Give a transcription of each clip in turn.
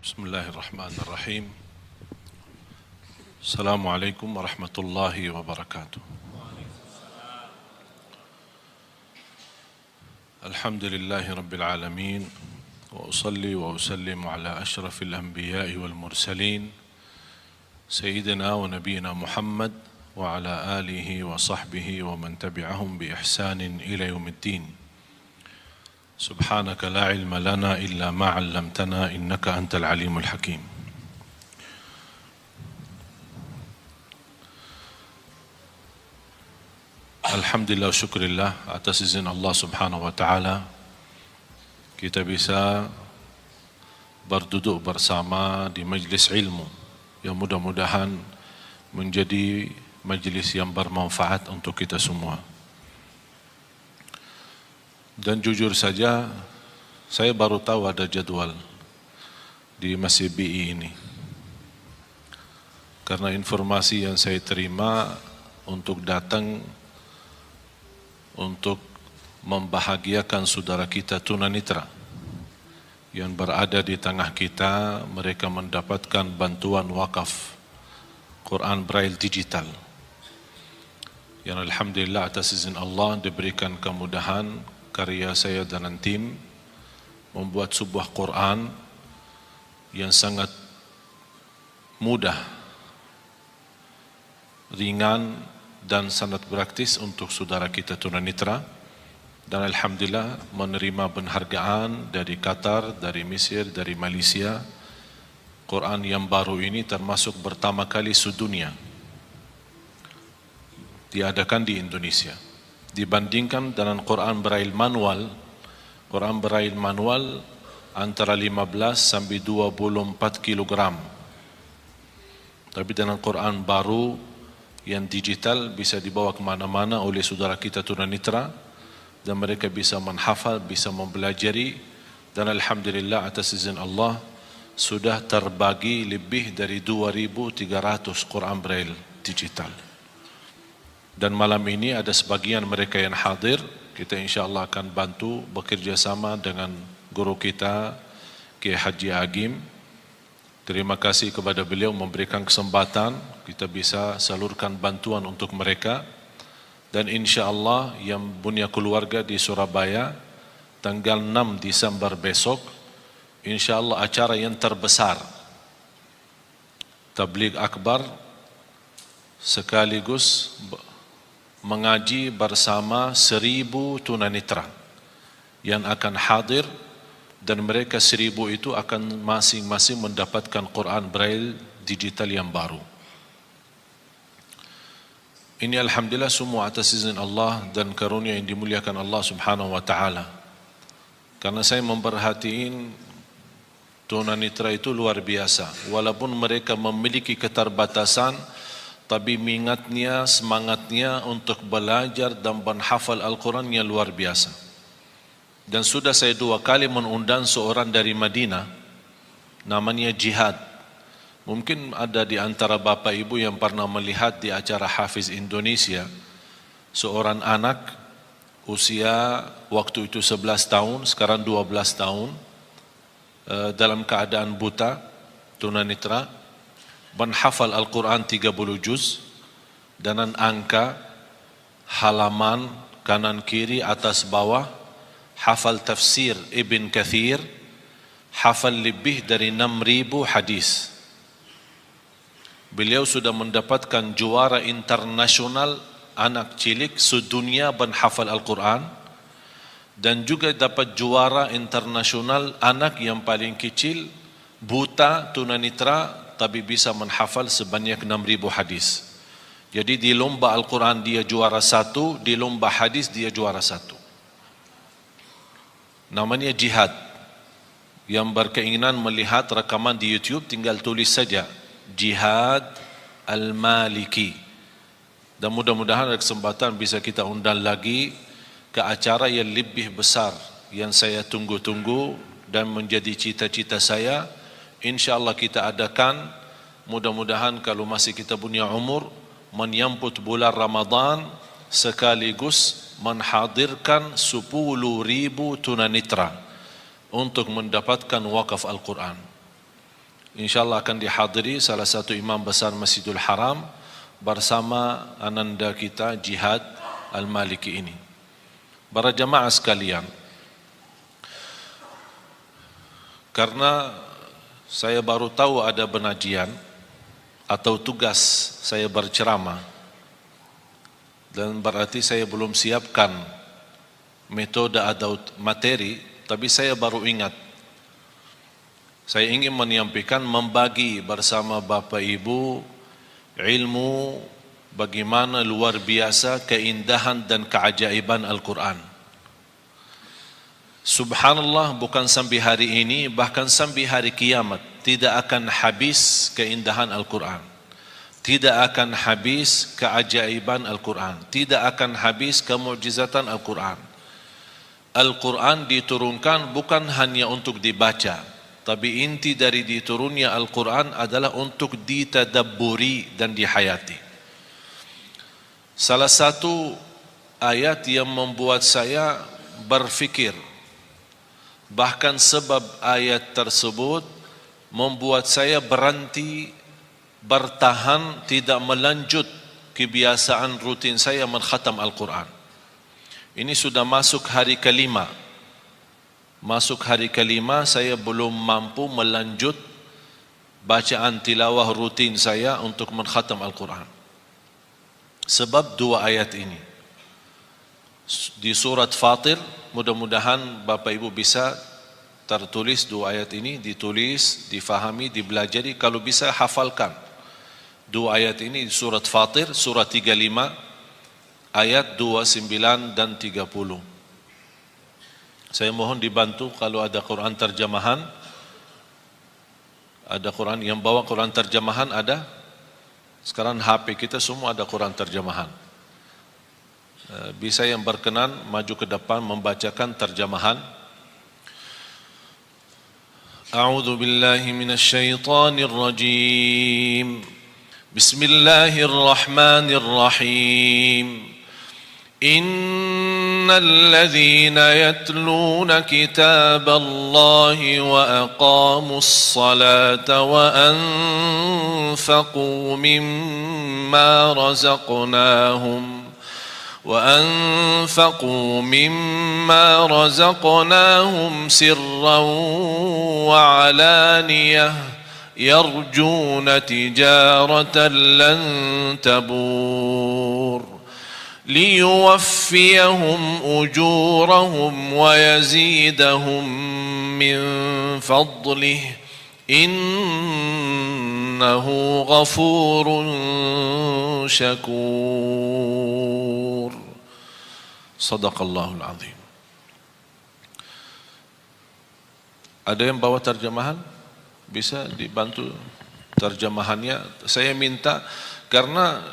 Bismillahirrahmanirrahim. Assalamualaikum warahmatullahi wabarakatuh. Alhamdulillahi rabbil alamin. Wa usalli wa usallimu ala ashrafil anbiya'i wal mursalin Sayyidina wa nabiyina Muhammad wa ala alihi wa sahbihi wa man tabi'ahum bi ihsanin ila yaumiddin. Subhanaka la ilma lana illa ma 'allamtana innaka antal alimul hakim. Alhamdulillah syukurillah atas izin Allah Subhanahu wa taala kita bisa berduduk bersama di majlis ilmu yang mudah-mudahan menjadi majlis yang bermanfaat untuk kita semua. Dan jujur saja, saya baru tahu ada jadwal di Masjid BI ini. Karena informasi yang saya terima untuk datang untuk membahagiakan saudara kita tunanetra yang berada di tengah kita, mereka mendapatkan bantuan wakaf Quran Braille digital. Yang alhamdulillah atas izin Allah diberikan kemudahan karya saya dan tim membuat sebuah Quran yang sangat mudah, ringan dan sangat praktis untuk saudara kita tunanetra, dan alhamdulillah menerima penghargaan dari Qatar, dari Mesir, dari Malaysia. Quran yang baru ini termasuk pertama kali sedunia diadakan di Indonesia. Dibandingkan dengan Quran Braille manual, Quran Braille manual antara 15 sampai 24 kilogram. Tapi dengan Quran baru yang digital bisa dibawa kemana-mana oleh saudara kita tunanetra dan mereka bisa menghafal, bisa mempelajari, dan alhamdulillah atas izin Allah sudah terbagi lebih dari 2.300 Quran Braille digital. Dan malam ini ada sebagian mereka yang hadir, kita insyaAllah akan bantu bekerjasama dengan guru kita Kiai Haji Agim. Terima kasih kepada beliau memberikan kesempatan kita bisa salurkan bantuan untuk mereka. Dan insyaAllah yang punya keluarga di Surabaya tanggal 6 Desember besok, insyaAllah acara yang terbesar Tabligh Akbar sekaligus mengaji bersama 1.000 tunanetra yang akan hadir, dan mereka 1.000 itu akan masing-masing mendapatkan Quran Braille digital yang baru. Ini alhamdulillah semua atas izin Allah dan karunia yang dimuliakan Allah Subhanahu wa taala. Karena saya memperhatiin tunanetra itu luar biasa, walaupun mereka memiliki keterbatasan, tapi minatnya, semangatnya untuk belajar dan menghafal Al-Qurannya luar biasa. Dan sudah saya 2 kali mengundang seorang dari Madinah, namanya Jihad. Mungkin ada di antara bapak ibu yang pernah melihat di acara Hafiz Indonesia, seorang anak usia waktu itu 11 tahun, sekarang 12 tahun, dalam keadaan buta, tunanetra, menghafal Al-Quran 30 juz dengan angka, halaman, kanan kiri, atas bawah, hafal tafsir Ibn Kathir, hafal lebih dari 6.000 hadis. Beliau sudah mendapatkan juara internasional anak cilik sedunia menghafal Al-Quran, dan juga dapat juara internasional anak yang paling kecil, buta, tunanetra, tapi bisa menghafal sebanyak 6.000 hadis. Jadi di lomba Al-Quran dia juara 1, di lomba hadis dia juara 1. Namanya Jihad. Yang berkeinginan melihat rekaman di YouTube tinggal tulis saja Jihad Al-Maliki. Dan mudah-mudahan ada kesempatan bisa kita undang lagi ke acara yang lebih besar yang saya tunggu-tunggu dan menjadi cita-cita saya. InsyaAllah kita adakan, mudah-mudahan kalau masih kita punya umur, menyambut bulan Ramadan sekaligus menghadirkan 10.000 tunanetra untuk mendapatkan wakaf Al-Quran. InsyaAllah akan dihadiri salah satu imam besar Masjidul Haram bersama ananda kita Jihad Al-Maliki ini. Para jamaah sekalian, karena saya baru tahu ada penajian atau tugas saya berceramah, dan berarti saya belum siapkan metode atau materi, tapi saya baru ingat. Saya ingin menyampaikan, membagi bersama Bapak Ibu ilmu bagaimana luar biasa keindahan dan keajaiban Al-Quran. Subhanallah, bukan sampai hari ini, bahkan sampai hari kiamat tidak akan habis keindahan Al-Quran, tidak akan habis keajaiban Al-Quran, tidak akan habis kemukjizatan Al-Quran. Al-Quran diturunkan bukan hanya untuk dibaca, tapi inti dari diturunnya Al-Quran adalah untuk ditadabburi dan dihayati. Salah satu ayat yang membuat saya berfikir, bahkan sebab ayat tersebut membuat saya berhenti, bertahan, tidak melanjut kebiasaan rutin saya mengkhatam Al-Quran. Ini sudah masuk hari kelima. Masuk hari kelima, saya belum mampu melanjut bacaan tilawah rutin saya untuk mengkhatam Al-Quran. Sebab dua ayat ini. Di surat Fatir, mudah-mudahan Bapak Ibu bisa tertulis dua ayat ini, ditulis, difahami, dibelajari, kalau bisa hafalkan. Dua ayat ini di surat Fatir, surat 35, ayat 29 dan 30. Saya mohon dibantu kalau ada Quran terjemahan. Ada Quran yang bawa Quran terjemahan ada. Sekarang HP kita semua ada Quran terjemahan. Bisa yang berkenan maju ke depan membacakan terjemahan. A'udzu billahi minasy syaithanir rajim. Bismillahirrahmanirrahim. إن الذين يتلون كتاب الله وأقاموا الصلاة وأنفقوا مما رزقناهم سرا وعلانية يرجون تجارة لن تبور ليوفيهم أجورهم ويزيدهم من فضله إنه غفور شكور صدق الله العظيم. Ada yang bawa terjemahan? Bisa dibantu terjemahannya. Saya minta, karena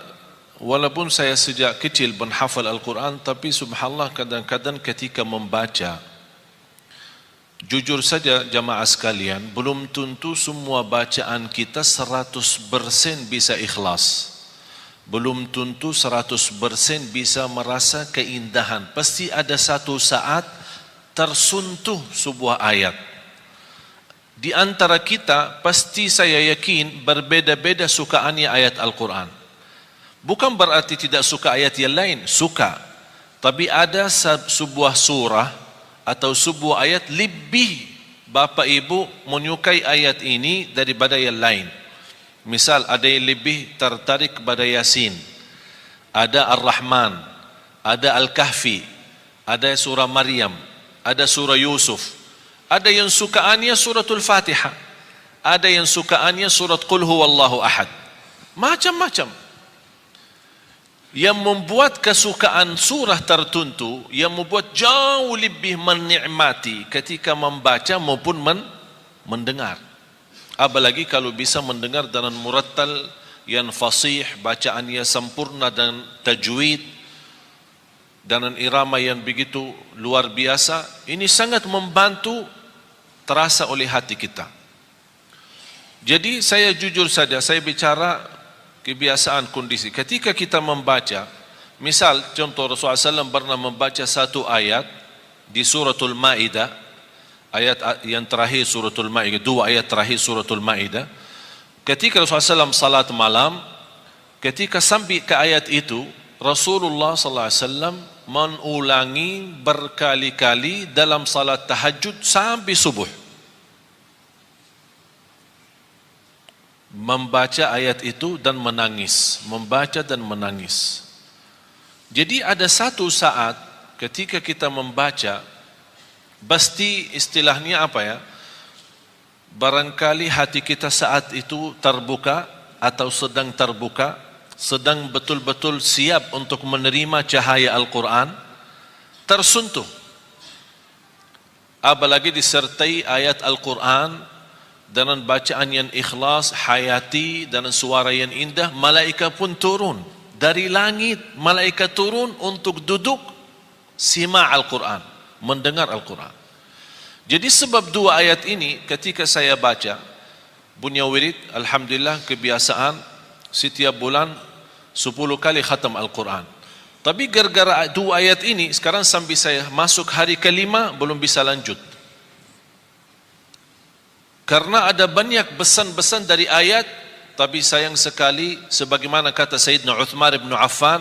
walaupun saya sejak kecil menghafal Al-Quran, tapi subhanallah kadang-kadang ketika membaca, jujur saja jamaah sekalian, belum tentu semua bacaan kita 100% bisa ikhlas. Belum tentu 100% bisa merasa keindahan. Pasti ada satu saat tersentuh sebuah ayat. Di antara kita, pasti saya yakin berbeda-beda sukaannya ayat Al-Quran. Bukan berarti tidak suka ayat yang lain, suka. Tapi ada sebuah surah atau sebuah ayat lebih Bapak Ibu menyukai ayat ini daripada yang lain. Misal ada yang lebih tertarik kepada Yasin, ada Ar-Rahman, ada Al-Kahfi, ada surah Maryam, ada surah Yusuf. Ada yang sukaannya suratul Fatihah, ada yang sukaannya surat Qul Huwallahu Ahad. Macam-macam. Yang membuat kesukaan surah tertentu, yang membuat jauh lebih menikmati ketika membaca maupun mendengar. Apalagi kalau bisa mendengar dengan murattal yang fasih, bacaannya sempurna dan tajwid, dengan irama yang begitu luar biasa. Ini sangat membantu terasa oleh hati kita. Jadi saya jujur saja, saya bicara kebiasaan kondisi. Ketika kita membaca, misal contoh Rasulullah SAW pernah membaca satu ayat di suratul Maidah, ayat yang terakhir suratul Maidah, dua ayat terakhir suratul Maidah, ketika Rasulullah SAW salat malam, ketika sampai ke ayat itu, Rasulullah SAW mengulangi berkali-kali dalam salat tahajud sampai subuh, membaca ayat itu dan menangis, membaca dan menangis. Jadi ada satu saat ketika kita membaca, pasti istilahnya apa ya, barangkali hati kita saat itu terbuka atau sedang terbuka, sedang betul-betul siap untuk menerima cahaya Al-Quran, tersentuh. Apalagi disertai ayat Al-Quran dengan bacaan yang ikhlas, hayati, dan suara yang indah, malaikat pun turun dari langit, malaikat turun untuk duduk simak Al-Quran, mendengar Al-Quran. Jadi sebab dua ayat ini ketika saya baca, punya wirid, alhamdulillah kebiasaan setiap bulan 10 kali khatam Al-Quran. Tapi gara-gara dua ayat ini, sekarang sampai saya masuk hari kelima belum bisa lanjut. Karena ada banyak pesan-pesan dari ayat, tapi sayang sekali sebagaimana kata Sayyidina Uthman bin Affan,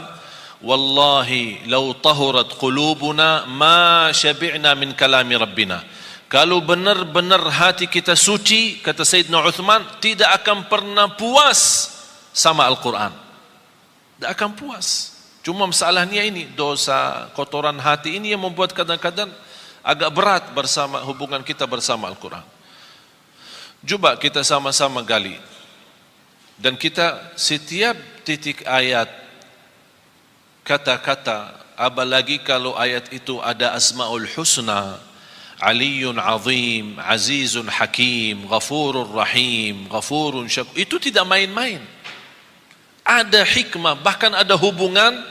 wallahi law tahurat qulubuna ma syabi'na min kalami rabbina. Kalau benar-benar hati kita suci, kata Sayyidina Uthman, tidak akan pernah puas sama Al-Quran. Tidak akan puas. Cuma masalahnya ini, dosa, kotoran hati ini yang membuat kadang-kadang agak berat bersama hubungan kita bersama Al-Quran. Coba kita sama-sama gali. Dan kita setiap titik ayat, kata-kata, apalagi kalau ayat itu ada Asmaul Husna, Aliyun Azim, Azizun Hakim, Ghafurur Rahim, Ghafurun Syakur, itu tidak main-main. Ada hikmah, bahkan ada hubungan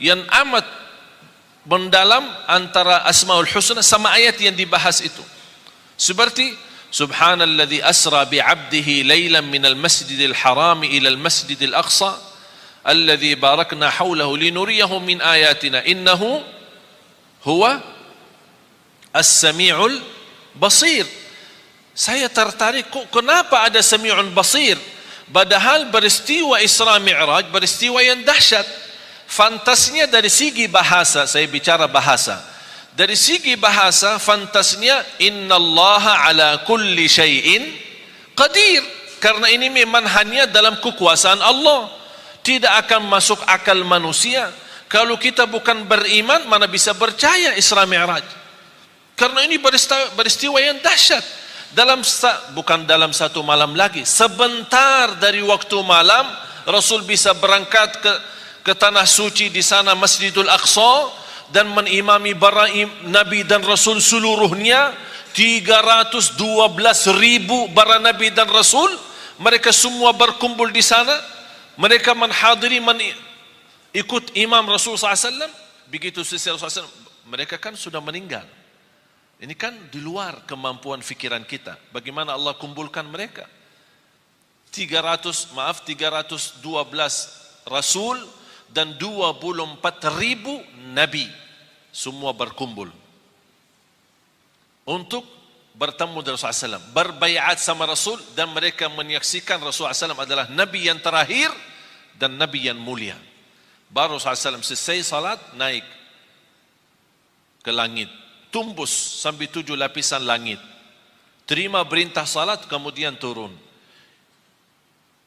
yang amat mendalam antara Asmaul Husna sama ayat yang dibahas itu. Seperti Subhanalladzi asra bi'abdihi laylan minal masjidil harami ilal masjidil aqsa alladzi barakna hawlahu linuriyahu min ayatina innahu huwa as-sami'ul basir. Saya tertarik, kok kenapa ada sami'un basir? Padahal peristiwa Isra Mi'raj peristiwa yang dahsyat. Fantasnya dari segi bahasa, saya bicara bahasa. Dari segi bahasa, fantasnya innallaha ala kulli syai'in qadir. Karena ini memang hanya dalam kekuasaan Allah, tidak akan masuk akal manusia. Kalau kita bukan beriman, mana bisa percaya Isra Mi'raj? Karena ini peristiwa yang dahsyat. Bukan dalam satu malam lagi, sebentar dari waktu malam Rasul bisa berangkat ke tanah suci di sana Masjidul Aqsa dan menimami para Nabi dan Rasul seluruhnya. 312.000 para Nabi dan Rasul, mereka semua berkumpul di sana. Mereka menghadiri, ikut imam Rasul SAW. Begitu selesai Rasul SAW, mereka kan sudah meninggal. Ini kan di luar kemampuan fikiran kita. Bagaimana Allah kumpulkan mereka? 312 Rasul dan 24.000 Nabi semua berkumpul untuk bertemu dengan Rasulullah SAW, berbaiat sama Rasul, dan mereka menyaksikan Rasulullah SAW adalah Nabi yang terakhir dan Nabi yang mulia. Baru Rasulullah SAW selesai salat, naik ke langit, tumbus sampai 7 lapisan langit, terima perintah salat, kemudian turun.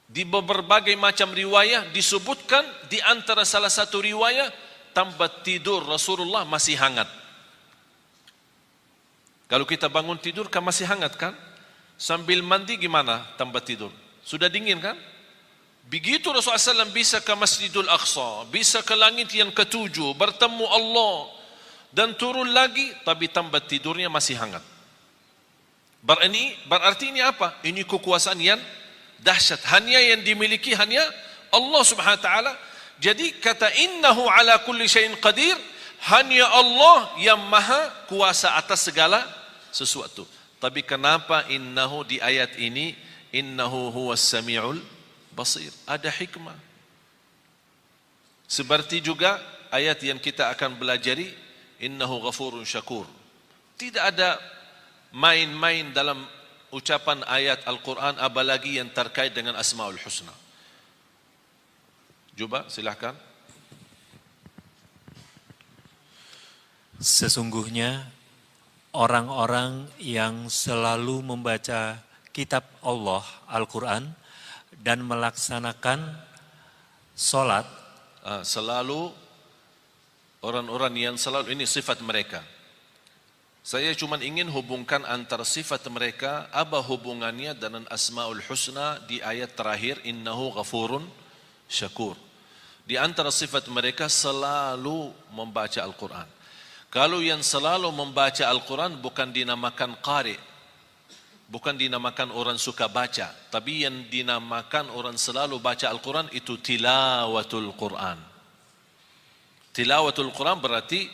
Di berbagai macam riwayah disebutkan, di antara salah satu riwayah, tempat tidur Rasulullah masih hangat. Kalau kita bangun tidur kan masih hangat kan? Sambil mandi gimana tempat tidur? Sudah dingin kan? Begitu Rasulullah SAW bisa ke Masjidul Aqsa, bisa ke langit yang ketujuh, bertemu Allah, dan turun lagi, tapi tempat tidurnya masih hangat. Berarti ini apa? Ini kekuasaan yang dahsyat, hanya yang dimiliki hanya Allah Subhanahu wa taala. Jadi kata innahu ala kulli syai'in qadir, hanya Allah yang maha kuasa atas segala sesuatu. Tapi kenapa innahu di ayat ini, innahu huwas sami'ul basir? Ada hikmah. Seperti juga ayat yang kita akan belajari, innahu ghafurun syakur. Tidak ada main-main dalam ucapan ayat Al-Quran, apalagi yang terkait dengan Asmaul Husna. Coba silahkan. Sesungguhnya orang-orang yang selalu membaca kitab Allah, Al-Quran, dan melaksanakan sholat. Selalu, orang-orang yang selalu, ini sifat mereka. Saya cuma ingin hubungkan antara sifat mereka, apa hubungannya dengan Asmaul Husna di ayat terakhir, innahu ghafurun syakur. Di antara sifat mereka selalu membaca Al-Quran. Kalau yang selalu membaca Al-Quran bukan dinamakan qari, bukan dinamakan orang suka baca, tapi yang dinamakan orang selalu baca Al-Quran itu tilawatul Quran. Tilawatul Quran berarti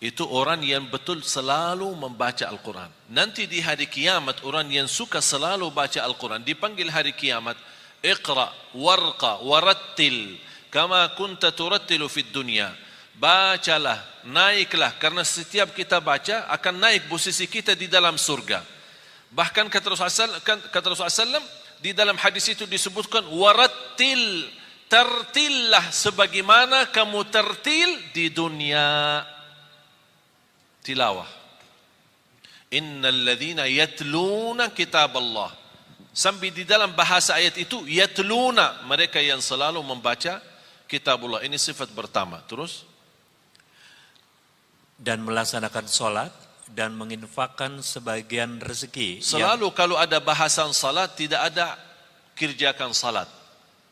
itu orang yang betul selalu membaca Al-Quran. Nanti di hari kiamat orang yang suka selalu baca Al-Quran dipanggil hari kiamat, iqra warqa warattil kama kunta turattilu fid dunya. Bacalah, naiklah, karena setiap kita baca akan naik posisi kita di dalam surga. Bahkan kata Rasulullah SAW, di dalam hadis itu disebutkan warattil, tertillah sebagaimana kamu tertil di dunia. Tilawah. Innal ladzina yatluna kitab Allah. Sampai di dalam bahasa ayat itu yatluna, mereka yang selalu membaca kitabullah. Ini sifat pertama. Terus dan melaksanakan sholat dan menginfakkan sebagian rezeki. Selalu kalau ada bahasan salat tidak ada kerjakan salat,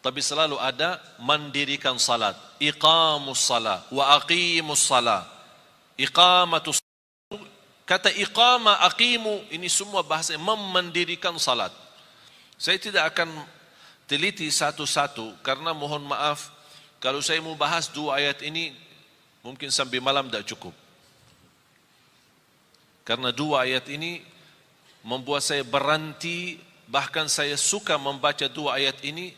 tapi selalu ada mendirikan salat. Iqamus salat wa aqimus salat. Iqamatus, kata iqama, aqimu, ini semua bahasa mendirikan salat. Saya tidak akan teliti satu-satu karena mohon maaf kalau saya mau bahas dua ayat ini mungkin sampai malam tidak cukup. Karena dua ayat ini membuat saya berhenti, bahkan saya suka membaca dua ayat ini.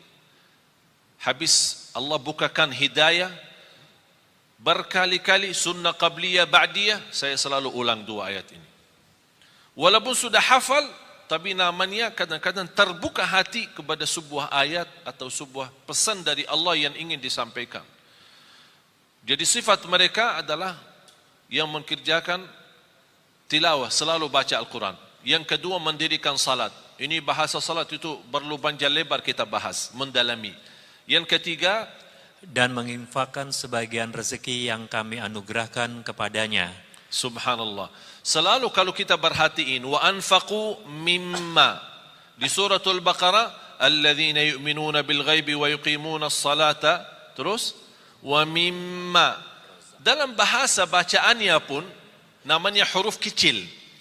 Habis Allah bukakan hidayah, berkali-kali sunnah qabliyah ba'diyah, saya selalu ulang dua ayat ini. Walaupun sudah hafal, tapi namanya kadang-kadang terbuka hati kepada sebuah ayat atau sebuah pesan dari Allah yang ingin disampaikan. Jadi sifat mereka adalah yang mengerjakan tilawah, selalu baca Al-Quran. Yang kedua, mendirikan salat. Ini bahasa salat itu perlu panjang lebar kita bahas, mendalami. Yang ketiga, dan menginfakkan sebagian rezeki yang kami anugerahkan kepadanya. Subhanallah. Selalu kalau kita perhatiin, wa anfaqu mimma. Di suratul Baqarah, alladzina yu'minuna bil ghaibi wa yuqimuna as-salata. Terus, wa mimma. Dalam bahasa bacaannya pun namanya huruf kecil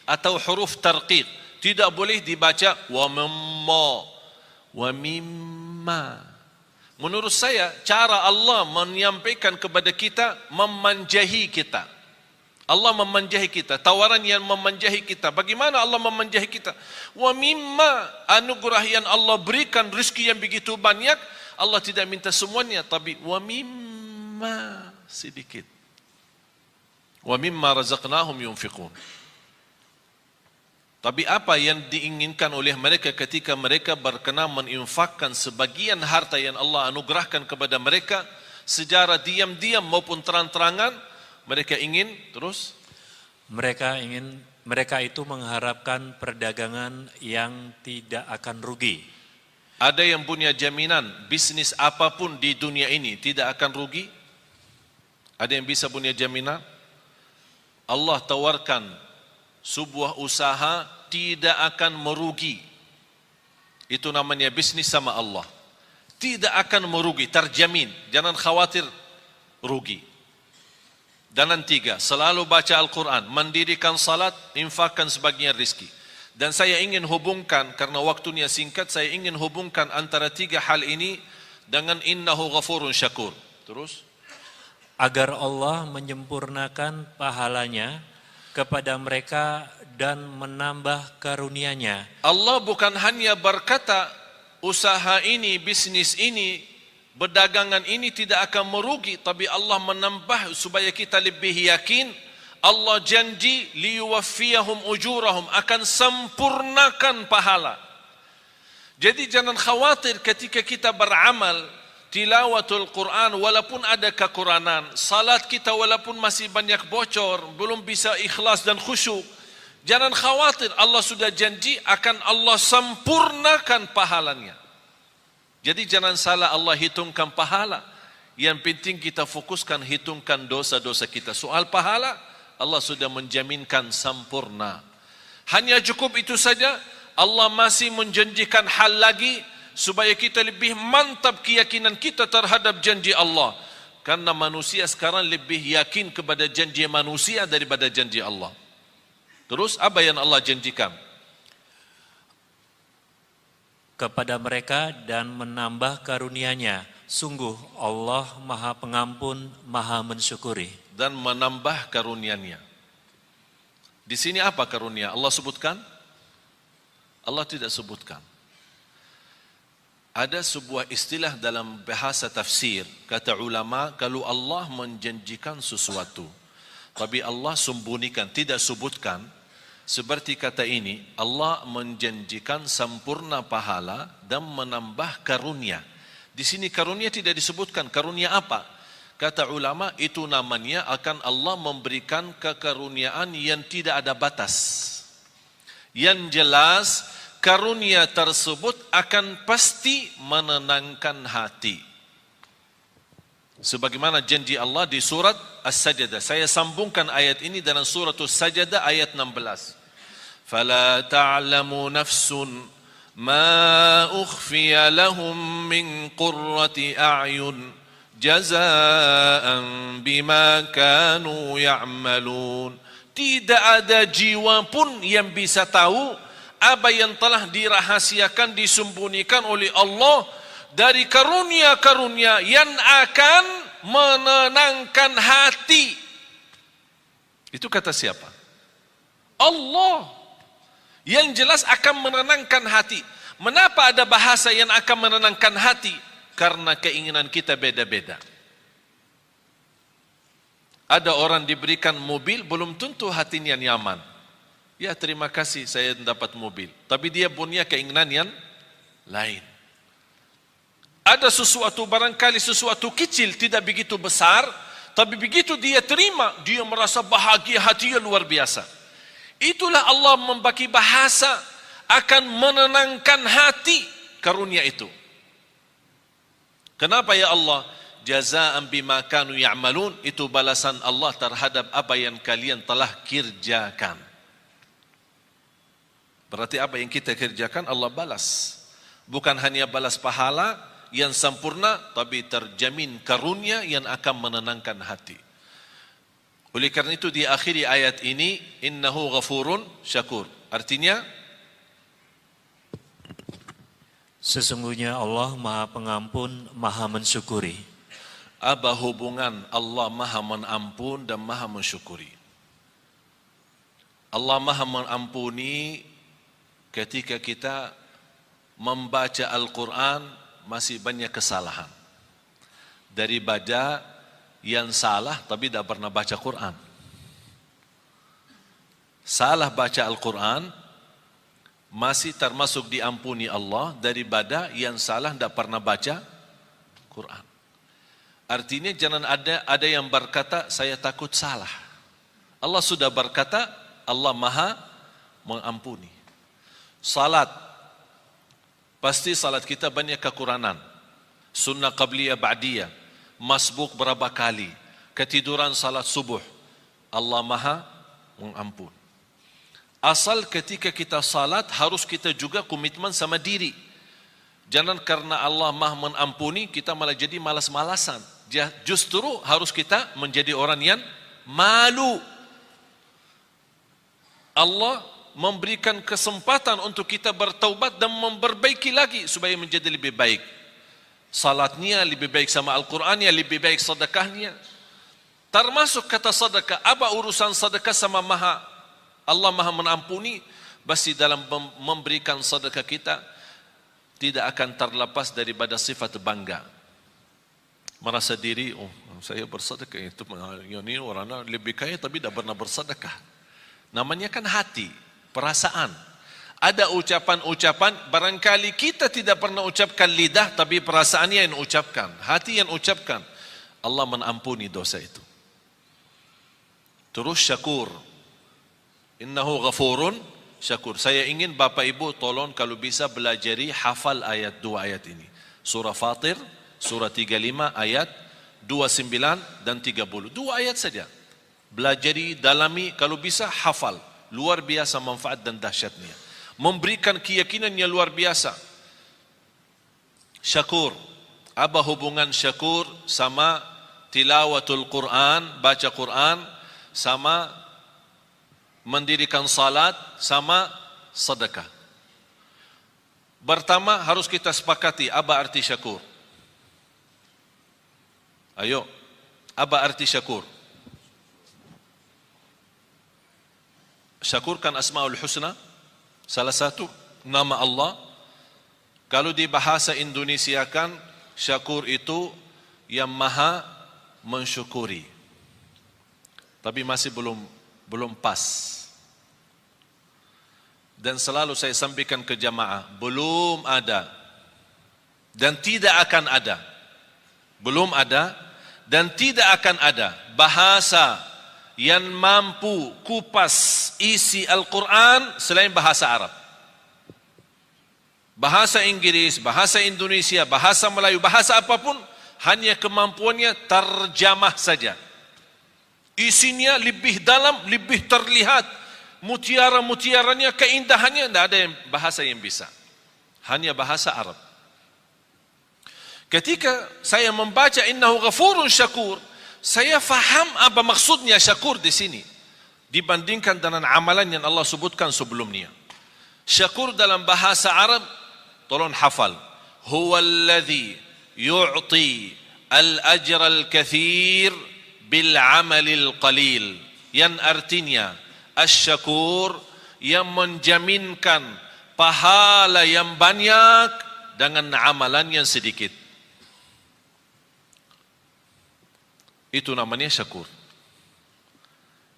atau huruf tarqiq, tidak boleh dibaca wa mimma. Menurut saya cara Allah menyampaikan kepada kita memanjahi kita. Allah memanjahi kita, tawaran yang memanjahi kita. Bagaimana Allah memanjahi kita? Wa mimma, anugerah yang Allah berikan, rezeki yang begitu banyak, Allah tidak minta semuanya, tapi wa mimma, sedikit. Wa mimma razaqnahum yunfiqun. Tapi apa yang diinginkan oleh mereka ketika mereka berkenan menginfakkan sebagian harta yang Allah anugerahkan kepada mereka secara diam-diam maupun terang-terangan, mereka ingin terus? Mereka itu mengharapkan perdagangan yang tidak akan rugi. Ada yang punya jaminan bisnis apapun di dunia ini tidak akan rugi? Ada yang bisa punya jaminan? Allah tawarkan sebuah usaha tidak akan merugi. Itu namanya bisnis sama Allah. Tidak akan merugi, terjamin. Jangan khawatir rugi. Dan yang tiga, selalu baca Al-Quran, mendirikan salat, infakkan sebagian rizki. Dan saya ingin hubungkan, karena waktunya singkat, saya ingin hubungkan antara tiga hal ini dengan innahu ghafurun syakur. Terus? Agar Allah menyempurnakan pahalanya kepada mereka dan menambah karunia-Nya. Allah bukan hanya berkata usaha ini, bisnis ini, perdagangan ini tidak akan merugi, tapi Allah menambah supaya kita lebih yakin Allah janji liyuwaffiyahum ujurahum, akan sempurnakan pahala. Jadi jangan khawatir ketika kita beramal tilawatul Quran walaupun ada kekurangan, salat kita walaupun masih banyak bocor, belum bisa ikhlas dan khusyuk. Jangan khawatir, Allah sudah janji akan Allah sempurnakan pahalanya. Jadi jangan salah Allah hitungkan pahala. Yang penting kita fokuskan hitungkan dosa-dosa kita. Soal pahala, Allah sudah menjaminkan sempurna. Hanya cukup itu saja. Allah masih menjanjikan hal lagi supaya kita lebih mantap keyakinan kita terhadap janji Allah. Karena manusia sekarang lebih yakin kepada janji manusia daripada janji Allah. Terus apa yang Allah janjikan? Kepada mereka dan menambah karunia-Nya. Sungguh Allah Maha Pengampun, Maha Mensyukuri. Dan menambah karunia-Nya. Di sini apa karunia? Allah sebutkan? Allah tidak sebutkan. Ada sebuah istilah dalam bahasa tafsir, kata ulama, kalau Allah menjanjikan sesuatu, tapi Allah sembunyikan, tidak sebutkan, seperti kata ini, Allah menjanjikan sempurna pahala dan menambah karunia. Di sini karunia tidak disebutkan, karunia apa? Kata ulama, itu namanya akan Allah memberikan kekaruniaan yang tidak ada batas. Yang jelas, karunia tersebut akan pasti menenangkan hati. Sebagaimana janji Allah di surat As-Sajdah. Saya sambungkan ayat ini dalam surat As-Sajdah ayat 16. فَلَا تَعْلَمُ نَفْسٌ مَا أُخْفِيَ لَهُم مِّن قُرَّةِ أَعْيُنٍ جَزَاءً بِمَا كَانُوا يَعْمَلُونَ. Tidak ada jiwa pun yang bisa tahu apa yang telah dirahasiakan, disembunyikan oleh Allah dari karunia-karunia yang akan menenangkan hati. Itu kata siapa? Allah. Yang jelas akan menenangkan hati. Mengapa ada bahasa yang akan menenangkan hati? Karena keinginan kita beda-beda. Ada orang diberikan mobil, belum tentu hatinya nyaman. Ya, terima kasih saya dapat mobil. Tapi dia punya keinginan yang lain. Ada sesuatu, barangkali sesuatu kecil, tidak begitu besar, tapi begitu dia terima, dia merasa bahagia, hatinya luar biasa. Itulah Allah membagi bahasa akan menenangkan hati karunia itu. Kenapa ya Allah? Jazaa'an bima kanu ya'malun, itu balasan Allah terhadap apa yang kalian telah kerjakan. Berarti apa yang kita kerjakan Allah balas. Bukan hanya balas pahala yang sempurna, tapi terjamin karunia yang akan menenangkan hati. Oleh karena itu di akhir ayat ini, innahu ghafurun syakur. Artinya, sesungguhnya Allah Maha Pengampun, Maha Mensyukuri. Apa hubungan Allah Maha Mengampun dan Maha Mensyukuri? Allah Maha Mengampuni ketika kita membaca Al-Quran masih banyak kesalahan. Daripada yang salah tapi tidak pernah baca Quran. Salah baca Al-Quran masih termasuk diampuni Allah daripada yang salah tidak pernah baca Quran. Artinya jangan ada yang berkata saya takut salah. Allah sudah berkata Allah Maha Mengampuni. Salat, pasti salat kita banyak kekurangan. Sunnah qabliyah ba'diyah, masbuk berapa kali, ketiduran salat subuh, Allah Maha Mengampun. Asal ketika kita salat harus kita juga komitmen sama diri. Jangan karena Allah Maha Mengampuni kita malah jadi malas-malasan. Justru harus kita menjadi orang yang malu. Allah memberikan kesempatan untuk kita bertaubat dan memperbaiki lagi supaya menjadi lebih baik. Salatnya lebih baik sama Al-Qurannya, lebih baik sedekahnya. Termasuk kata sedekah, apa urusan sedekah sama Allah Maha Mengampuni? Pasti dalam memberikan sedekah kita tidak akan terlepas daripada sifat bangga. Merasa diri, saya bersedekah itu, ini orang lebih kaya tapi tidak pernah bersedekah. Namanya kan hati, perasaan. Ada ucapan-ucapan, barangkali kita tidak pernah ucapkan lidah, tapi perasaannya yang ucapkan, hati yang ucapkan. Allah menampuni dosa itu. Terus syakur. Innahu ghafurun syakur. Saya ingin Bapak Ibu tolong kalau bisa belajari hafal ayat 2 ayat ini. Surah Fatir, surah 35 ayat 29 dan 30. 2 ayat saja. Belajari, dalami, kalau bisa hafal. Luar biasa manfaat dan dahsyatnya. Memberikan keyakinan yang luar biasa. Syakur. Apa hubungan syakur sama tilawatul Quran, baca Quran, sama mendirikan salat, sama sedekah? Pertama harus kita sepakati apa arti syakur. Ayo, apa arti syakur? Syakur kan Asmaul Husna, salah satu nama Allah. Kalau di bahasa Indonesia kan syakur itu yang maha mensyukuri. Tapi masih belum pas. Dan selalu saya sampaikan ke jamaah, belum ada dan tidak akan ada. Belum ada dan tidak akan ada bahasa yang mampu kupas isi Al-Quran selain bahasa Arab. Bahasa Inggris, bahasa Indonesia, bahasa Melayu, bahasa apapun, hanya kemampuannya terjemah saja. Isinya lebih dalam, lebih terlihat. Mutiara-mutiaranya, keindahannya, tidak ada bahasa yang bisa. Hanya bahasa Arab. Ketika saya membaca innahu ghafurun syakur, saya faham apa maksudnya syakur di sini dibandingkan dengan amalan yang Allah sebutkan sebelumnya. Syakur dalam bahasa Arab, tolong hafal. Huwallazi yu'ti al-ajra al-kathir bil-amalil qalil. Yang artinya asy-syakur yang menjaminkan pahala yang banyak dengan amalan yang sedikit. Itu namanya syakur.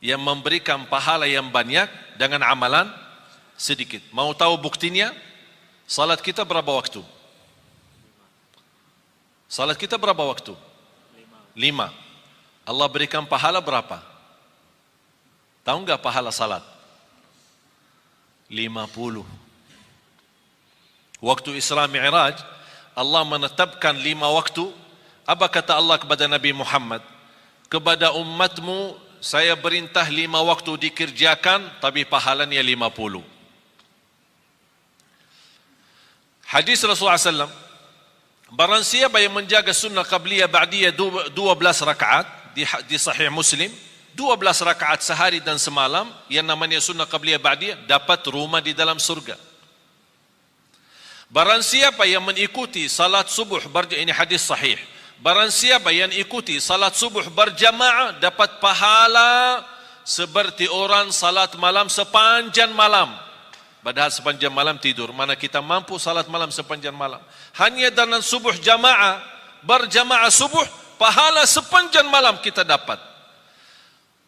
Yang memberikan pahala yang banyak dengan amalan sedikit. Mau tahu buktinya? Salat kita berapa waktu? Salat kita berapa waktu? 5. Allah berikan pahala berapa? Tahu enggak pahala salat? 50. Waktu Isra Mi'raj, Allah menetapkan 5 waktu. Apa kata Allah kepada Nabi Muhammad? Kepada umatmu saya perintah 5 waktu dikerjakan, tapi pahalanya 50. Hadis Rasulullah SAW, barang siapa yang menjaga sunnah qabliyah ba'diyah 12 rakaat di Sahih Muslim, 12 rakaat sehari dan semalam, yang namanya sunnah qabliyah ba'diyah, dapat rumah di dalam surga. Barang siapa yang mengikuti salat subuh, ini hadis sahih, barang siapa yang ikuti salat subuh berjamaah dapat pahala seperti orang salat malam sepanjang malam. Padahal sepanjang malam tidur. Mana kita mampu salat malam sepanjang malam. Hanya dengan subuh jamaah, berjamaah subuh, pahala sepanjang malam kita dapat.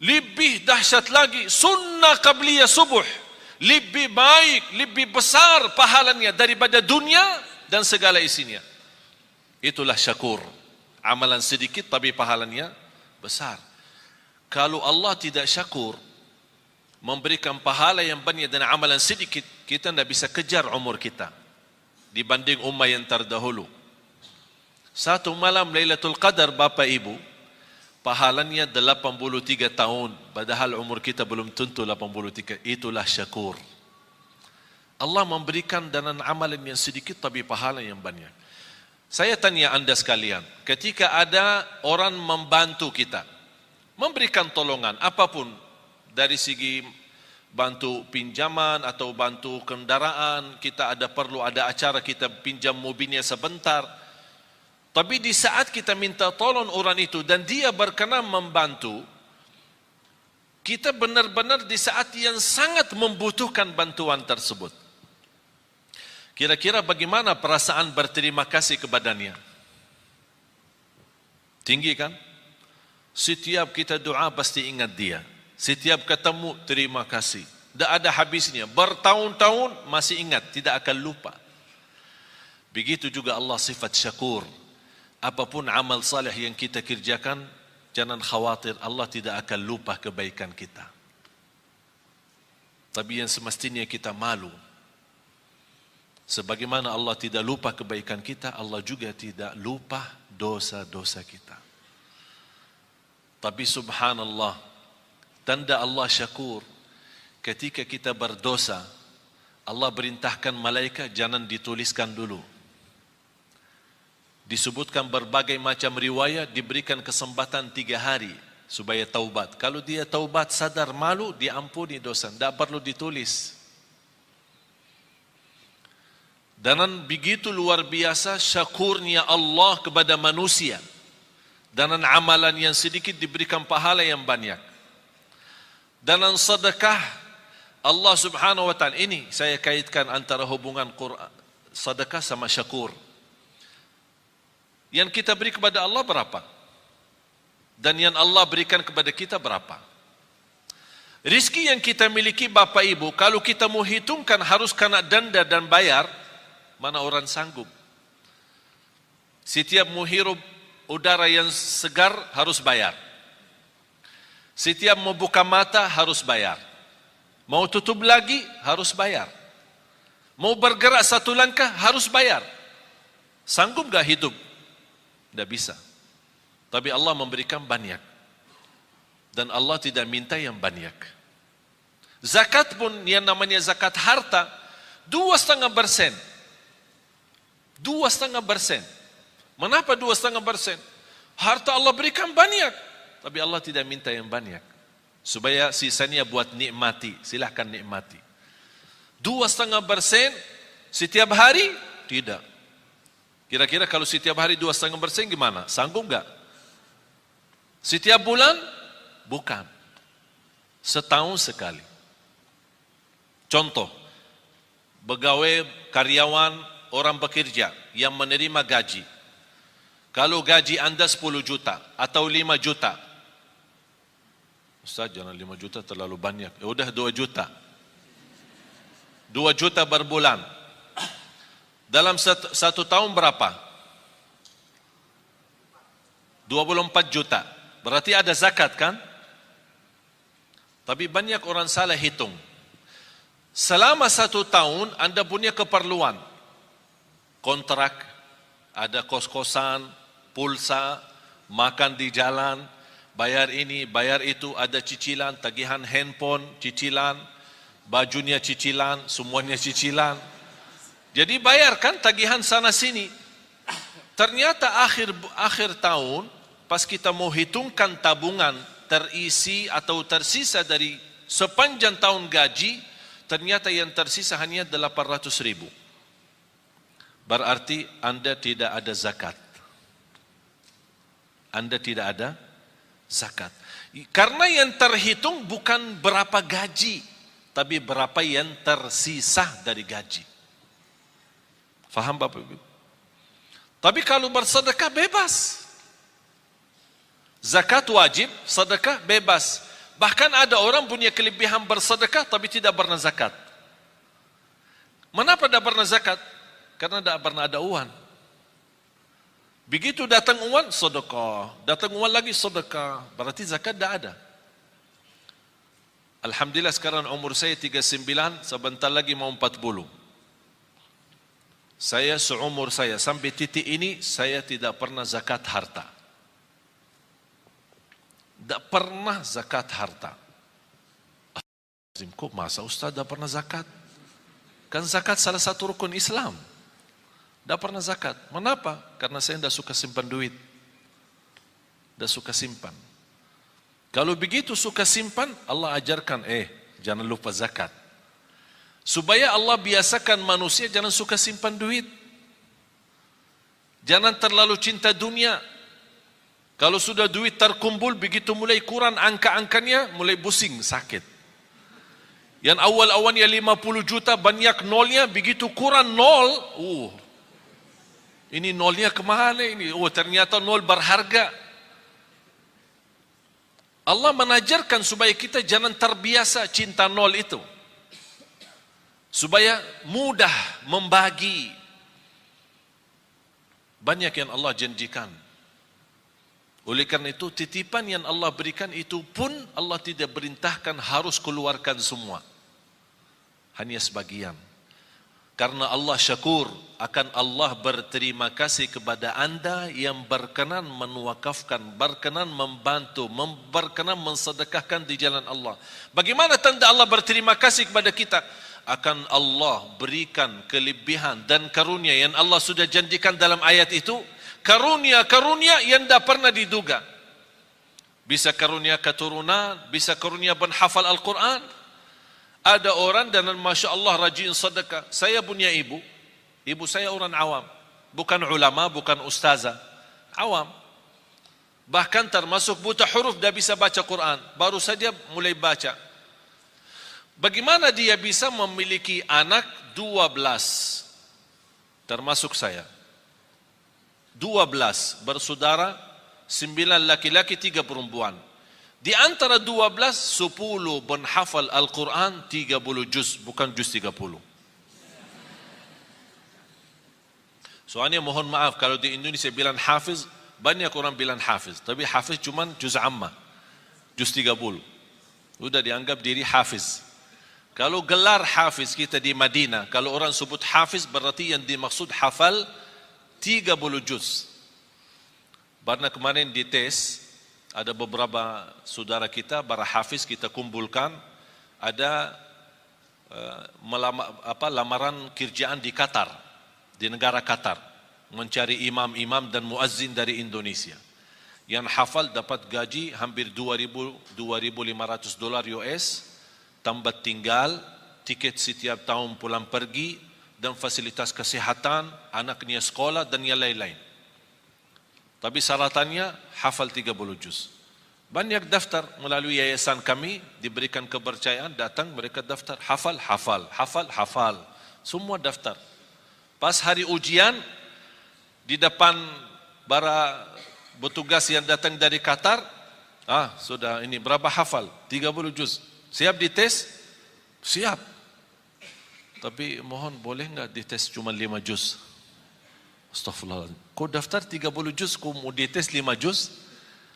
Lebih dahsyat lagi, sunnah qabliyah subuh. Lebih baik, lebih besar pahalanya daripada dunia dan segala isinya. Itulah syakur. Amalan sedikit tapi pahalanya besar. Kalau Allah tidak syakur, memberikan pahala yang banyak dan amalan sedikit, kita tidak bisa kejar umur kita dibanding ummah yang terdahulu. Satu malam Lailatul Qadar, Bapak Ibu, pahalanya 83 tahun, padahal umur kita belum tentu 83. Itulah syakur. Allah memberikan dengan amalan yang sedikit tapi pahala yang banyak. Saya tanya anda sekalian, ketika ada orang membantu kita, memberikan tolongan apapun, dari segi bantu pinjaman atau bantu kendaraan, kita perlu ada acara, kita pinjam mobilnya sebentar. Tapi di saat kita minta tolong orang itu dan dia berkenan membantu, kita benar-benar di saat yang sangat membutuhkan bantuan tersebut. Kira-kira bagaimana perasaan berterima kasih kepadanya? Tinggi kan? Setiap kita doa pasti ingat dia. Setiap ketemu terima kasih. Tidak ada habisnya. Bertahun-tahun masih ingat, tidak akan lupa. Begitu juga Allah sifat syakur. Apapun amal saleh yang kita kerjakan, jangan khawatir Allah tidak akan lupa kebaikan kita. Tapi yang semestinya kita malu. Sebagaimana Allah tidak lupa kebaikan kita, Allah juga tidak lupa dosa-dosa kita. Tapi subhanallah, tanda Allah syakur, ketika kita berdosa, Allah perintahkan malaikat jangan dituliskan dulu. Disebutkan berbagai macam riwayat, diberikan kesempatan 3 hari supaya taubat. Kalau dia taubat sadar malu, diampuni dosa, tidak perlu ditulis. Dan begitu luar biasa syakurnya Allah kepada manusia. Dan amalan yang sedikit diberikan pahala yang banyak. Dan sedekah Allah subhanahu wa ta'ala, ini saya kaitkan antara hubungan Quran, sedekah sama syakur. Yang kita beri kepada Allah berapa? Dan yang Allah berikan kepada kita berapa? Rizki yang kita miliki Bapak Ibu, kalau kita mau hitungkan harus kena denda dan bayar, mana orang sanggup? Setiap mau hirup udara yang segar harus bayar. Setiap mau buka mata harus bayar. Mau tutup lagi harus bayar. Mau bergerak satu langkah harus bayar. Sanggup gak hidup? Tidak bisa. Tapi Allah memberikan banyak. Dan Allah tidak minta yang banyak. Zakat pun yang namanya zakat harta 2,5%. 2,5%. Mengapa 2,5%? Harta Allah berikan banyak, tapi Allah tidak minta yang banyak. Supaya sisanya buat nikmati, silahkan nikmati. 2,5% setiap hari? Tidak. Kira-kira kalau setiap hari 2,5% gimana? Sanggup enggak? Setiap bulan? Bukan. Setahun sekali. Contoh, pegawai, karyawan, orang bekerja yang menerima gaji. Kalau gaji anda 10 juta atau 5 juta. Ustaz, jangan 5 juta terlalu banyak. Ya udah 2 juta. 2 juta berbulan. Dalam satu tahun berapa? 24 juta. Berarti ada zakat kan? Tapi banyak orang salah hitung. Selama 1 tahun anda punya keperluan. Kontrak, ada kos-kosan, pulsa, makan di jalan, bayar ini, bayar itu, ada cicilan, tagihan handphone, cicilan, bajunya cicilan, semuanya cicilan. Jadi bayarkan tagihan sana sini. Ternyata akhir tahun, pas kita mau hitungkan tabungan terisi atau tersisa dari sepanjang tahun gaji, ternyata yang tersisa hanya 800.000. Berarti anda tidak ada zakat. Anda tidak ada zakat. Karena yang terhitung bukan berapa gaji, tapi berapa yang tersisa dari gaji. Faham Bapak Ibu? Tapi kalau bersedekah bebas. Zakat wajib, sedekah bebas. Bahkan ada orang punya kelebihan bersedekah tapi tidak pernah zakat. Mengapa tidak pernah zakat? Karena tidak pernah ada uang. Begitu datang uang, sedekah. Datang uang lagi, sedekah. Berarti zakat tidak ada. Alhamdulillah sekarang umur saya 39, sebentar lagi mau 40. Saya seumur saya, sampai titik ini, saya tidak pernah zakat harta. Tidak pernah zakat harta. Kok masa Ustaz tidak pernah zakat? Kan zakat salah satu rukun Islam. Tidak pernah zakat. Mengapa? Karena saya tidak suka simpan duit. Tidak suka simpan. Kalau begitu suka simpan, Allah ajarkan, jangan lupa zakat. Supaya Allah biasakan manusia jangan suka simpan duit. Jangan terlalu cinta dunia. Kalau sudah duit terkumpul, begitu mulai kurang angka-angkanya, mulai pusing, sakit. Yang awal-awalnya 50 juta, banyak nolnya, begitu kurang nol, ini nolnya kemana ini? Oh ternyata nol berharga. Allah menajarkan supaya kita jangan terbiasa cinta nol itu. Supaya mudah membagi. Banyak yang Allah janjikan. Oleh karena itu, titipan yang Allah berikan itu pun Allah tidak perintahkan harus keluarkan semua. Hanya sebagian. Karena Allah syakur, akan Allah berterima kasih kepada anda yang berkenan menwakafkan, berkenan membantu, berkenan mensedekahkan di jalan Allah. Bagaimana tanda Allah berterima kasih kepada kita? Akan Allah berikan kelebihan dan karunia yang Allah sudah janjikan dalam ayat itu. Karunia-karunia yang tidak pernah diduga. Bisa karunia keturunan, bisa karunia menghafal Al-Quran. Ada orang dan Masya Allah rajin sedekah. Saya punya ibu saya orang awam. Bukan ulama, bukan ustazah. Awam. Bahkan termasuk buta huruf, dah bisa baca Quran. Baru saja mulai baca. Bagaimana dia bisa memiliki anak 12? Termasuk saya. 12 bersaudara, 9 laki-laki, 3 perempuan. Di antara 12, 10 menghafal Al-Quran 30 juz, bukan juz 30. Soalnya mohon maaf, kalau di Indonesia bilang hafiz, banyak orang bilang hafiz. Tapi hafiz cuma juz amma, juz 30. Sudah dianggap diri hafiz. Kalau gelar hafiz kita di Madinah, kalau orang sebut hafiz, berarti yang dimaksud hafal 30 juz. Karena kemarin dites, ada beberapa saudara kita, para hafiz kita kumpulkan, ada lamaran kerjaan di Qatar, di negara Qatar, mencari imam-imam dan muazzin dari Indonesia. Yang hafal dapat gaji hampir 2.500 dolar US, tambah tinggal, tiket setiap tahun pulang pergi, dan fasilitas kesehatan, anaknya sekolah dan yang lain-lain. Tapi syaratannya hafal 30 juz. Banyak daftar melalui yayasan kami, diberikan kepercayaan, datang mereka daftar, hafal. Semua daftar. Pas hari ujian, di depan para petugas yang datang dari Qatar, sudah ini berapa hafal? 30 juz. Siap dites? Siap. Tapi mohon boleh enggak dites cuma 5 juz? Astaghfirullahaladzim. Kau daftar 30 juz, kau mau dites 5 juz?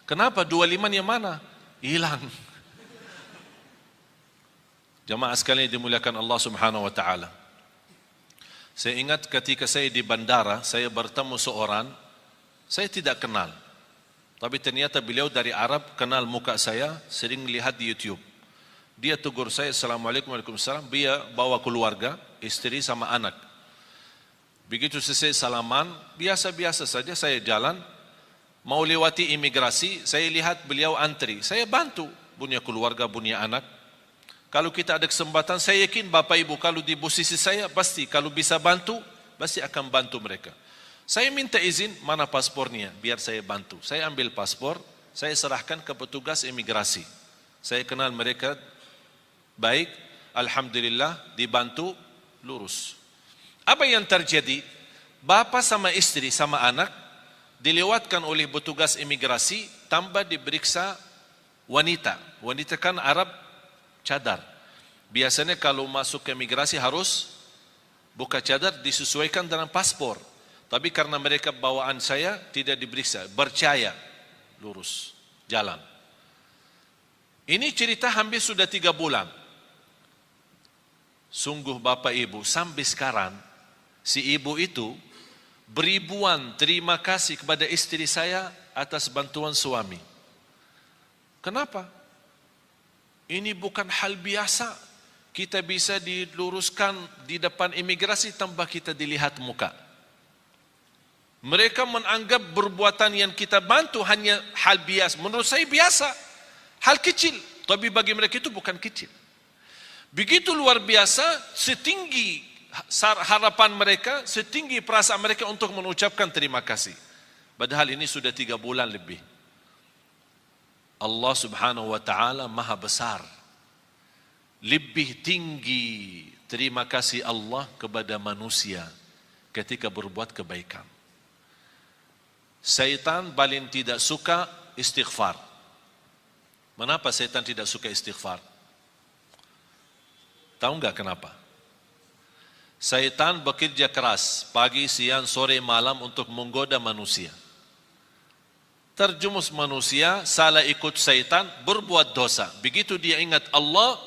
Kenapa? 25 yang mana? Hilang. Jamaah sekalian dimuliakan Allah Subhanahu wa taala. Saya ingat ketika saya di bandara, saya bertemu seorang, saya tidak kenal. Tapi ternyata beliau dari Arab, kenal muka saya, sering lihat di YouTube. Dia tegur saya, Assalamualaikum, Waalaikumsalam. Dia bawa keluarga, istri sama anak. Begitu selesai salaman, biasa-biasa saja saya jalan, mau lewati imigrasi, saya lihat beliau antri. Saya bantu, punya keluarga, punya anak. Kalau kita ada kesempatan, saya yakin Bapak Ibu kalau di posisi saya, pasti kalau bisa bantu, pasti akan bantu mereka. Saya minta izin, mana paspornya, biar saya bantu. Saya ambil paspor, saya serahkan ke petugas imigrasi. Saya kenal mereka baik, alhamdulillah, dibantu, lurus. Apa yang terjadi? Bapa sama istri sama anak dilewatkan oleh petugas imigrasi, tambah diperiksa wanita. Wanita kan Arab cadar. Biasanya kalau masuk ke imigrasi harus buka cadar, disesuaikan dengan paspor. Tapi karena mereka bawaan saya tidak diperiksa, percaya, lurus, jalan. Ini cerita hampir sudah 3 bulan. Sungguh Bapak Ibu, sampai sekarang si ibu itu beribuan terima kasih kepada istri saya atas bantuan suami. Kenapa? Ini bukan hal biasa. Kita bisa diluruskan di depan imigrasi tanpa kita dilihat muka. Mereka menganggap perbuatan yang kita bantu hanya hal biasa. Menurut saya biasa, hal kecil. Tapi bagi mereka itu bukan kecil. Begitu luar biasa, setinggi harapan mereka, setinggi perasaan mereka untuk mengucapkan terima kasih. Padahal ini sudah 3 bulan lebih. Allah Subhanahu wa taala Maha besar. Lebih tinggi terima kasih Allah kepada manusia ketika berbuat kebaikan. Syaitan paling tidak suka istighfar. Mengapa setan tidak suka istighfar? Tahu enggak kenapa? Setan bekerja keras pagi, siang, sore, malam untuk menggoda manusia. Terjumus manusia, salah ikut setan, berbuat dosa. Begitu dia ingat Allah,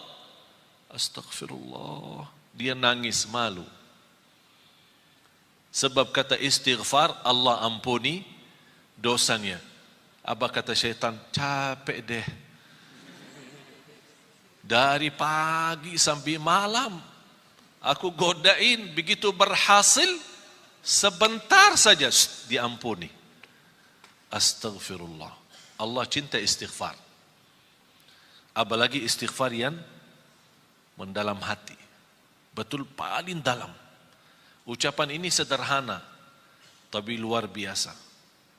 astagfirullah, dia nangis malu. Sebab kata istighfar, Allah ampuni dosanya. Apa kata syaitan? Capek deh. Dari pagi sampai malam, aku godain, begitu berhasil, sebentar saja diampuni. Astagfirullah. Allah cinta istighfar. Apalagi istighfar yang mendalam hati. Betul paling dalam. Ucapan ini sederhana, tapi luar biasa.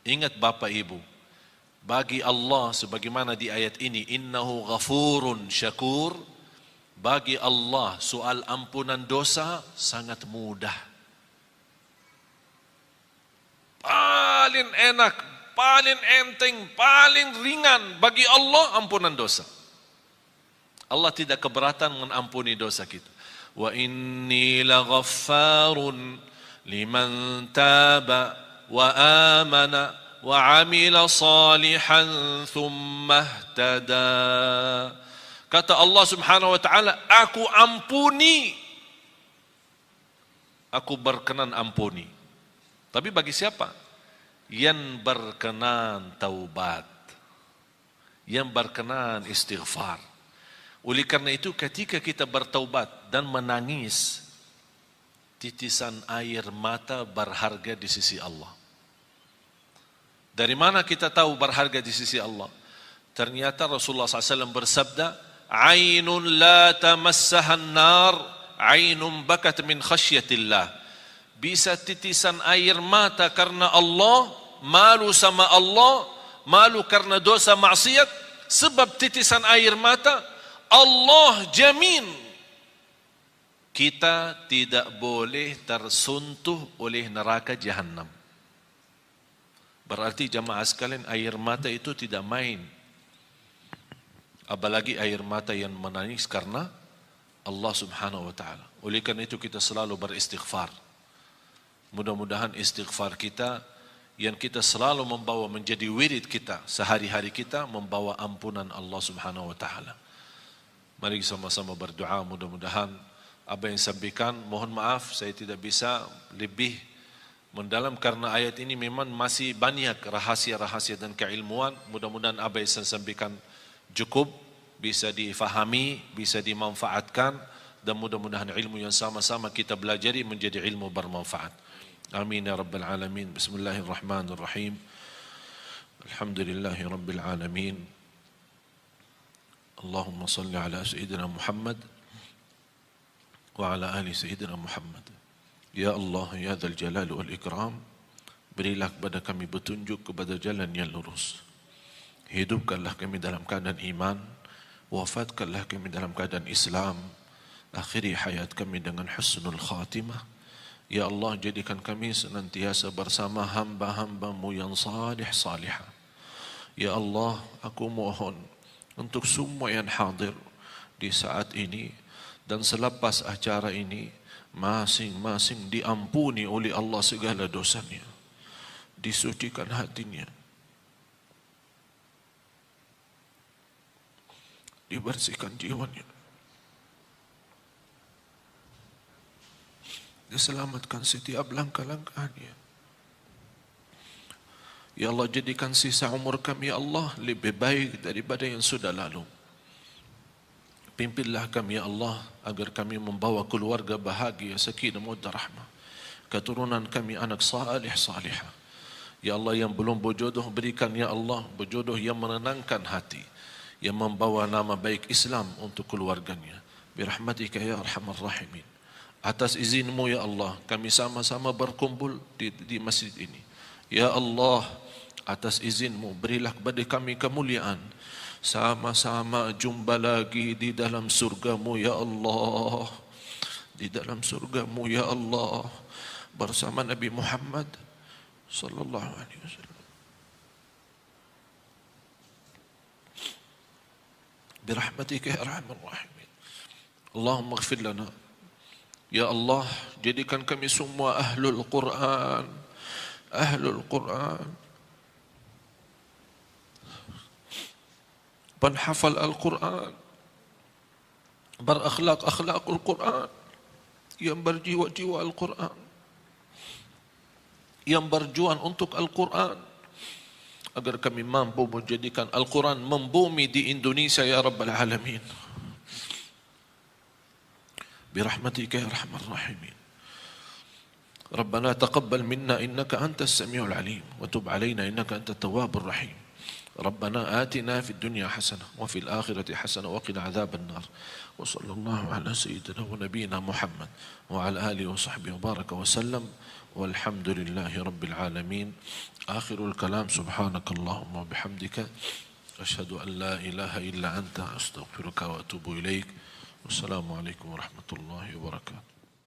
Ingat Bapak Ibu, bagi Allah sebagaimana di ayat ini, innahu ghafurun syakur, bagi Allah soal ampunan dosa sangat mudah. Paling enak, paling enteng, paling ringan bagi Allah ampunan dosa. Allah tidak keberatan mengampuni dosa kita. Wa inni laghaffarun liman taba wa amana wa amila salihan thumma ihtada. Kata Allah Subhanahu wa taala, aku ampuni, aku berkenan ampuni. Tapi bagi siapa? Yang berkenan taubat, yang berkenan istighfar. Oleh karena itu ketika kita bertaubat dan menangis, titisan air mata berharga di sisi Allah. Dari mana kita tahu berharga di sisi Allah? Ternyata Rasulullah SAW bersabda, Ainun la tamassahan nar, ainun bakat min khasyatillah. Bisa titisan air mata karena Allah, malu sama Allah, malu karena dosa maksiat, sebab titisan air mata, Allah jamin kita tidak boleh tersentuh oleh neraka Jahannam. Berarti jamaah sekalian, air mata itu tidak main. Apalagi air mata yang menangis karena Allah Subhanahu wa taala. Oleh karena itu kita selalu beristighfar. Mudah-mudahan istighfar kita yang kita selalu membawa menjadi wirid kita sehari-hari kita, membawa ampunan Allah Subhanahu wa taala. Mari sama-sama berdoa, mudah-mudahan apa yang sampaikan, mohon maaf saya tidak bisa lebih mendalam karena ayat ini memang masih banyak rahasia-rahasia dan keilmuan. Mudah-mudahan apa yang saya sampaikan cukup, bisa difahami, bisa dimanfaatkan, dan mudah-mudahan ilmu yang sama-sama kita belajari menjadi ilmu bermanfaat. Amin ya rabbal alamin. Bismillahirrahmanirrahim. Alhamdulillahi rabbil alamin. Allahumma salli ala Sayyidina Muhammad wa ala ali Sayyidina Muhammad. Ya Allah, ya Dzal Jalal wal Ikram, berilah kepada kami petunjuk kepada jalan yang lurus. Hidupkanlah kami dalam keadaan iman, wafatkanlah kami dalam keadaan Islam, akhiri hayat kami dengan husnul khatimah. Ya Allah, jadikan kami senantiasa bersama hamba-hamba-Mu yang salih-salihah. Ya Allah, aku mohon untuk semua yang hadir di saat ini dan selepas acara ini, masing-masing diampuni oleh Allah segala dosanya, disucikan hatinya, dibersihkan jiwanya, diselamatkan setiap langkah-langkahnya. Ya Allah, jadikan sisa umur kami ya Allah lebih baik daripada yang sudah lalu. Pimpinlah kami ya Allah agar kami membawa keluarga bahagia, sakinah mawaddah rahmah, keturunan kami anak salih salihah. Ya Allah, yang belum berjodoh berikan ya Allah berjodoh yang menenangkan hati, yang membawa nama baik Islam untuk keluarganya. Birahmatika ya arhamar rahimin. Atas izin-Mu ya Allah, kami sama-sama berkumpul di masjid ini. Ya Allah, atas izin-Mu berilah kepada kami kemuliaan, sama-sama jumpa lagi di dalam surga-Mu ya Allah, di dalam surga-Mu ya Allah, bersama Nabi Muhammad sallallahu alaihi wasallam. برحمتك يا أرحم الراحمين. اللهم اغفر لنا. Ya Allah, jadikan kami semua ahlul Quran, ahlul Quran, penhafal Al-Quran, berakhlak-akhlakul Quran, yang berjiwa-jiwa Al-Quran, yang berjuang untuk Al-Quran, agar kami mampu menjadikan Al-Quran membumi di Indonesia ya Rabbal Alamin. برحمتك يا أرحم الراحمين. ربنا تقبل منا إنك أنت السميع العليم وتب علينا إنك أنت التواب الرحيم. ربنا آتنا في الدنيا حسنة وفي الآخرة حسنة وقنا عذاب النار. وصلى الله على سيدنا ونبينا محمد وعلى آله وصحبه وبارك وسلم والحمد لله رب العالمين. آخر الكلام سبحانك اللهم وبحمدك أشهد أن لا إله إلا أنت أستغفرك وأتوب إليك. Wassalamualaikum warahmatullahi wabarakatuh.